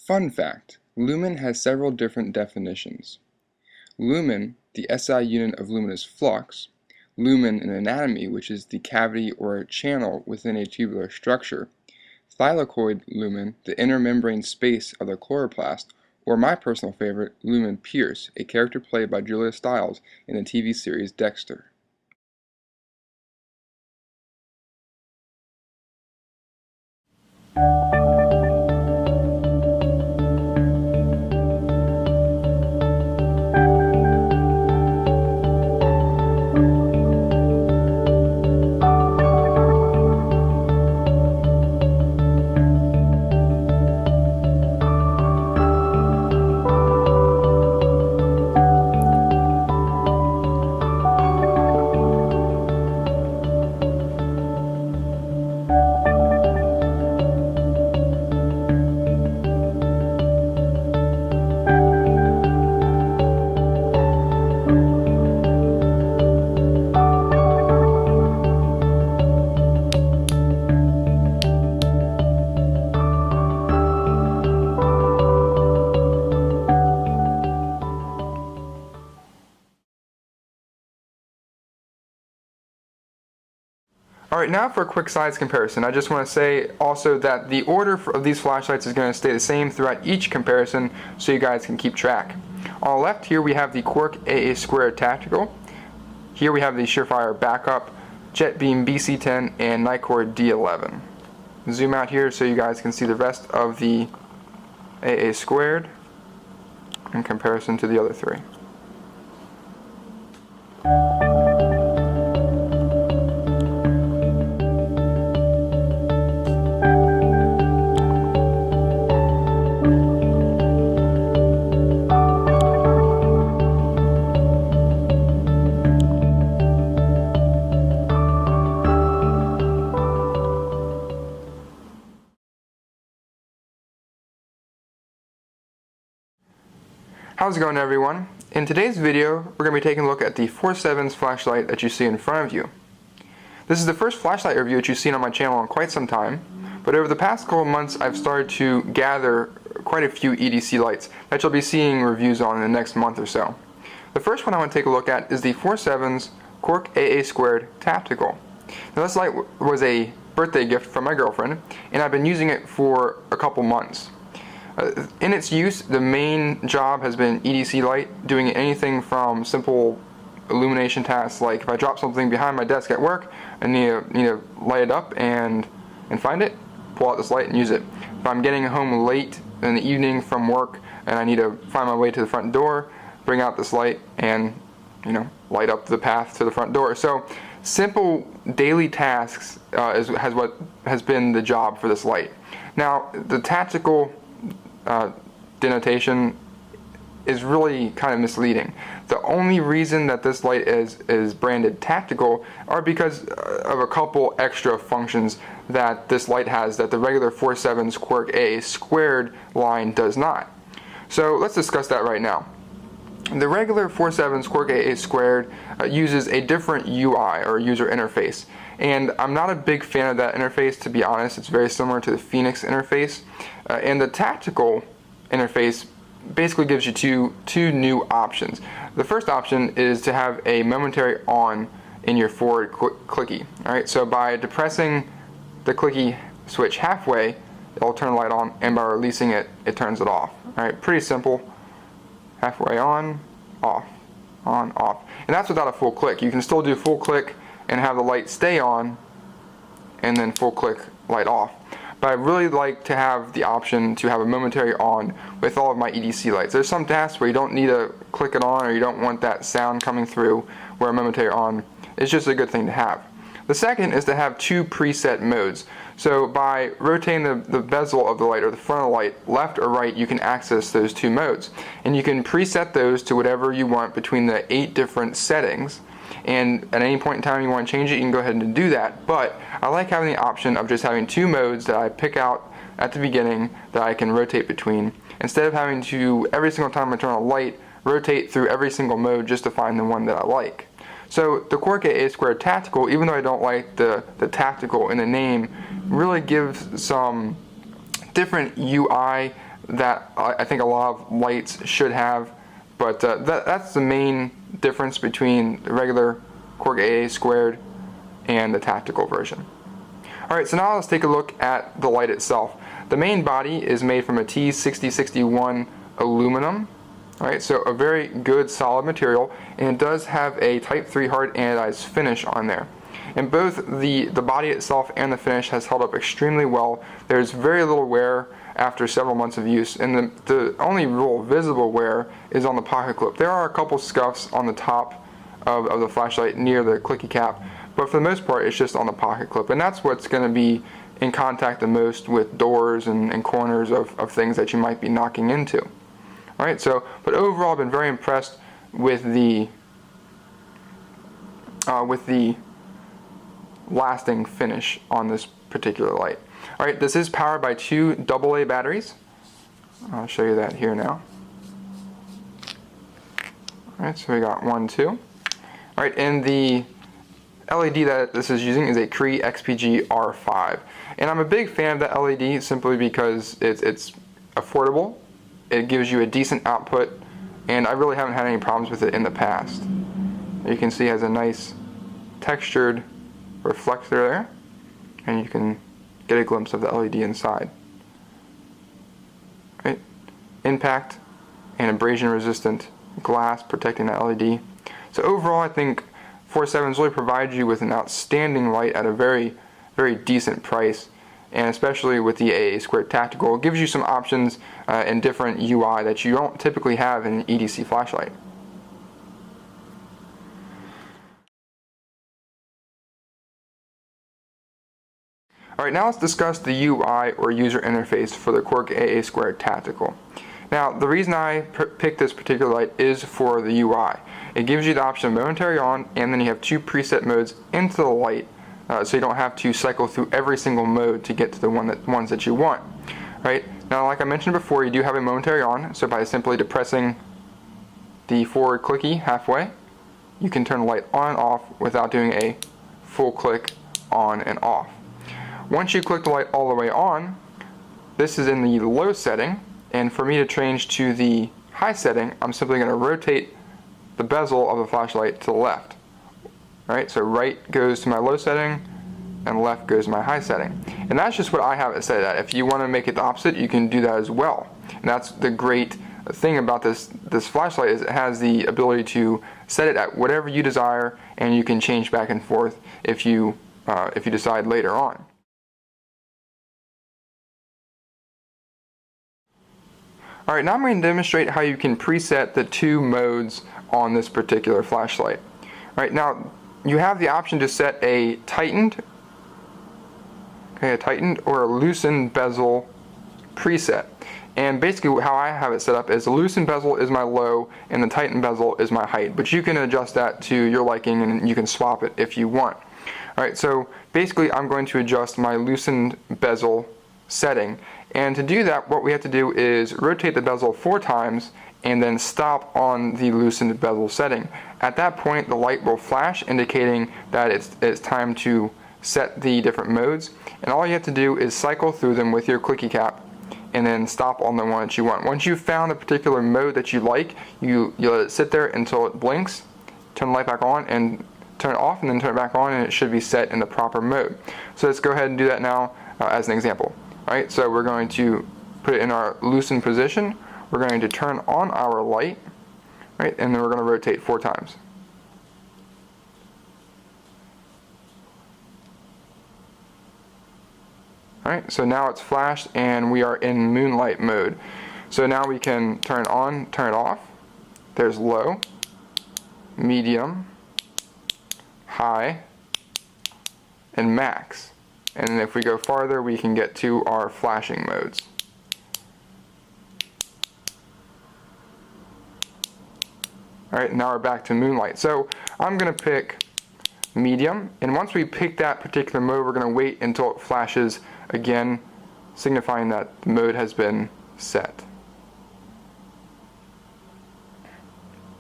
Fun fact: lumen has several different definitions. Lumen, the SI unit of luminous flux, lumen in anatomy, which is the cavity or channel within a tubular structure, thylakoid lumen, the inner membrane space of the chloroplast, or my personal favorite, Lumen Pierce, a character played by Julia Stiles in the TV series Dexter. Alright, now for a quick size comparison. I just want to say also that the order of these flashlights is going to stay the same throughout each comparison so you guys can keep track. On the left here we have the Quark AA² Tactical. Here we have the Surefire Backup, Jet Beam BC10, and Nikkor D11. Zoom out here so you guys can see the rest of the AA² in comparison to the other three. How's it going, everyone? In today's video, we're going to be taking a look at the 4Sevens flashlight that you see in front of you. This is the first flashlight review that you've seen on my channel in quite some time, but over the past couple of months I've started to gather quite a few EDC lights that you'll be seeing reviews on in the next month or so. The first one I want to take a look at is the 4Sevens Quark AA² Tactical. Now, this light was a birthday gift from my girlfriend, and I've been using it for a couple months. In its use, the main job has been EDC light, doing anything from simple illumination tasks like if I drop something behind my desk at work, I need to light it up and find it, pull out this light and use it. If I'm getting home late in the evening from work and I need to find my way to the front door, bring out this light and light up the path to the front door. So simple daily tasks has what has been the job for this light. Now, the tactical denotation is really kind of misleading. The only reason that this light is branded tactical are because of a couple extra functions that this light has that the regular 4Sevens Quark AA² line does not. So let's discuss that right now. The regular 4Sevens Quark AA² uses a different UI, or user interface, and I'm not a big fan of that interface, to be honest. It's very similar to the Phoenix interface, and the tactical interface basically gives you two new options. The first option is to have a momentary on in your forward clicky. Alright, so by depressing the clicky switch halfway, it'll turn the light on, and by releasing it, it turns it off. Alright, pretty simple. Halfway on, off, on, off. And that's without a full click. You can still do full click and have the light stay on, and then full click, light off. But I really like to have the option to have a momentary on with all of my EDC lights. There's some tasks where you don't need to click it on, or you don't want that sound coming through, where a momentary on is just a good thing to have. The second is to have two preset modes. So by rotating the bezel of the light, or the front of the light, left or right, you can access those two modes. And you can preset those to whatever you want between the 8 different settings. And at any point in time you want to change it, you can go ahead and do that. But I like having the option of just having 2 modes that I pick out at the beginning that I can rotate between, instead of having to, every single time I turn on a light, rotate through every single mode just to find the one that I like. So the Quark AA² Tactical, even though I don't like the tactical in the name, really gives some different UI that I think a lot of lights should have, but that's the main difference between the regular Quark AA squared and the tactical version. Alright, so now let's take a look at the light itself. The main body is made from a T6061 aluminum. Alright, so a very good solid material, and it does have a Type 3 hard anodized finish on there. And both the body itself and the finish has held up extremely well. There's very little wear after several months of use, and the only real visible wear is on the pocket clip. There are a couple scuffs on the top of the flashlight near the clicky cap, but for the most part it's just on the pocket clip, and that's what's going to be in contact the most with doors and corners of things that you might be knocking into. Alright, so, but overall I've been very impressed with the lasting finish on this particular light. Alright, this is powered by two AA batteries. I'll show you that here now. Alright, so we got 1, 2. Alright, and the LED that this is using is a Cree XPG R5. And I'm a big fan of that LED simply because it's affordable, it gives you a decent output, and I really haven't had any problems with it in the past. You can see it has a nice textured reflector there, and you can get a glimpse of the LED inside. Right? Impact and abrasion resistant glass protecting the LED. So overall I think 4Sevens really provides you with an outstanding light at a very, very decent price, and especially with the AA squared tactical, it gives you some options and different UI that you don't typically have in an EDC flashlight. Alright, now let's discuss the UI or user interface for the Quark AA squared tactical. Now, the reason I picked this particular light is for the UI. It gives you the option of momentary on, and then you have two preset modes into the light, so you don't have to cycle through every single mode to get to the ones that you want. Right? Now, like I mentioned before, you do have a momentary on, so by simply depressing the forward clicky halfway, you can turn the light on and off without doing a full click on and off. Once you click the light all the way on, this is in the low setting, and for me to change to the high setting, I'm simply going to rotate the bezel of the flashlight to the left. Alright, so right goes to my low setting, and left goes to my high setting. And that's just what I have it set at. If you want to make it the opposite, you can do that as well. And that's the great thing about this flashlight, is it has the ability to set it at whatever you desire, and you can change back and forth if you decide later on. Alright, now I'm going to demonstrate how you can preset the two modes on this particular flashlight. Alright, now you have the option to set a tightened or a loosened bezel preset. And basically how I have it set up is the loosened bezel is my low and the tightened bezel is my height. But you can adjust that to your liking, and you can swap it if you want. Alright, so basically I'm going to adjust my loosened bezel setting. And to do that, what we have to do is rotate the bezel 4 times and then stop on the loosened bezel setting. At that point, the light will flash, indicating that it's time to set the different modes. And all you have to do is cycle through them with your clicky cap and then stop on the one that you want. Once you've found a particular mode that you like, you let it sit there until it blinks, turn the light back on, and turn it off, and then turn it back on, and it should be set in the proper mode. So let's go ahead and do that now as an example. Alright, so we're going to put it in our loosened position. We're going to turn on our light, right, and then we're going to rotate 4 times. Alright, so now it's flashed and we are in moonlight mode. So now we can turn it on, turn it off. There's low, medium, high, and max. And if we go farther, we can get to our flashing modes. Alright, now we're back to moonlight. So I'm going to pick medium, and once we pick that particular mode, we're going to wait until it flashes again, signifying that the mode has been set.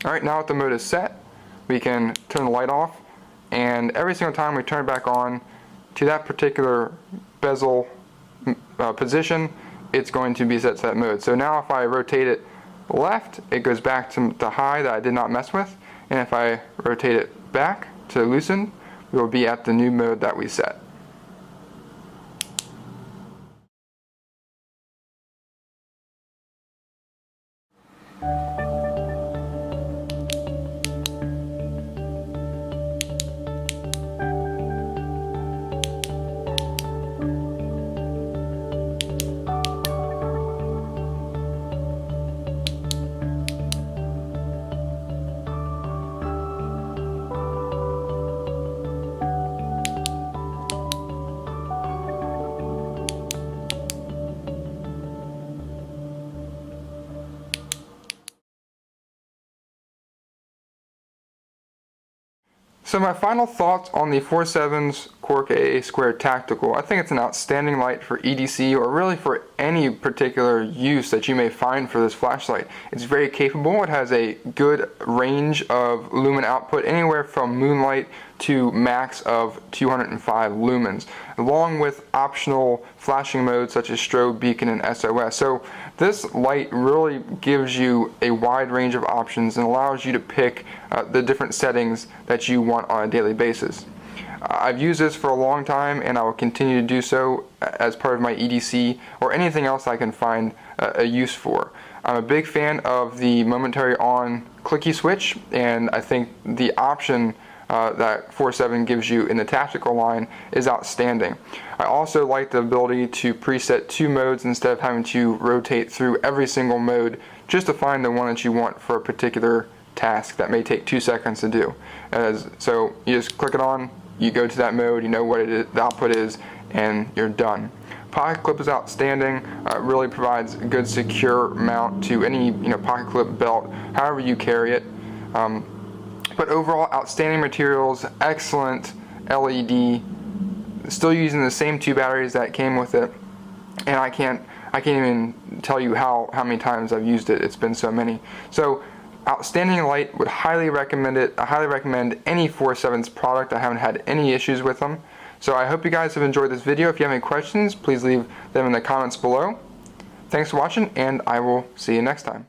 Alright, now that the mode is set, we can turn the light off, and every single time we turn it back on to that particular bezel position, it's going to be set to that mode. So now if I rotate it left, it goes back to the high that I did not mess with, and if I rotate it back to loosen, we will be at the new mode that we set. So my final thoughts on the 4Sevens Quark AA² Tactical. I think it's an outstanding light for EDC, or really for any particular use that you may find for this flashlight. It's very capable. It has a good range of lumen output, anywhere from moonlight to max of 205 lumens, along with optional flashing modes such as strobe, beacon, and SOS. So this light really gives you a wide range of options and allows you to pick the different settings that you want on a daily basis. I've used this for a long time, and I will continue to do so as part of my EDC or anything else I can find a use for. I'm a big fan of the momentary on clicky switch, and I think the option that 4Sevens gives you in the tactical line is outstanding. I also like the ability to preset 2 modes instead of having to rotate through every single mode just to find the one that you want for a particular task that may take 2 seconds to do. So you just click it on, you go to that mode, you know what it is, the output is, and you're done. Pocket clip is outstanding. It really provides a good secure mount to any pocket clip, belt, however you carry it. But overall, outstanding materials, excellent LED, still using the same 2 batteries that came with it, and I can't even tell you how many times I've used it. It's been so many. So outstanding light, would highly recommend it. I highly recommend any 4Sevens product. I haven't had any issues with them. So I hope you guys have enjoyed this video. If you have any questions, please leave them in the comments below. Thanks for watching, and I will see you next time.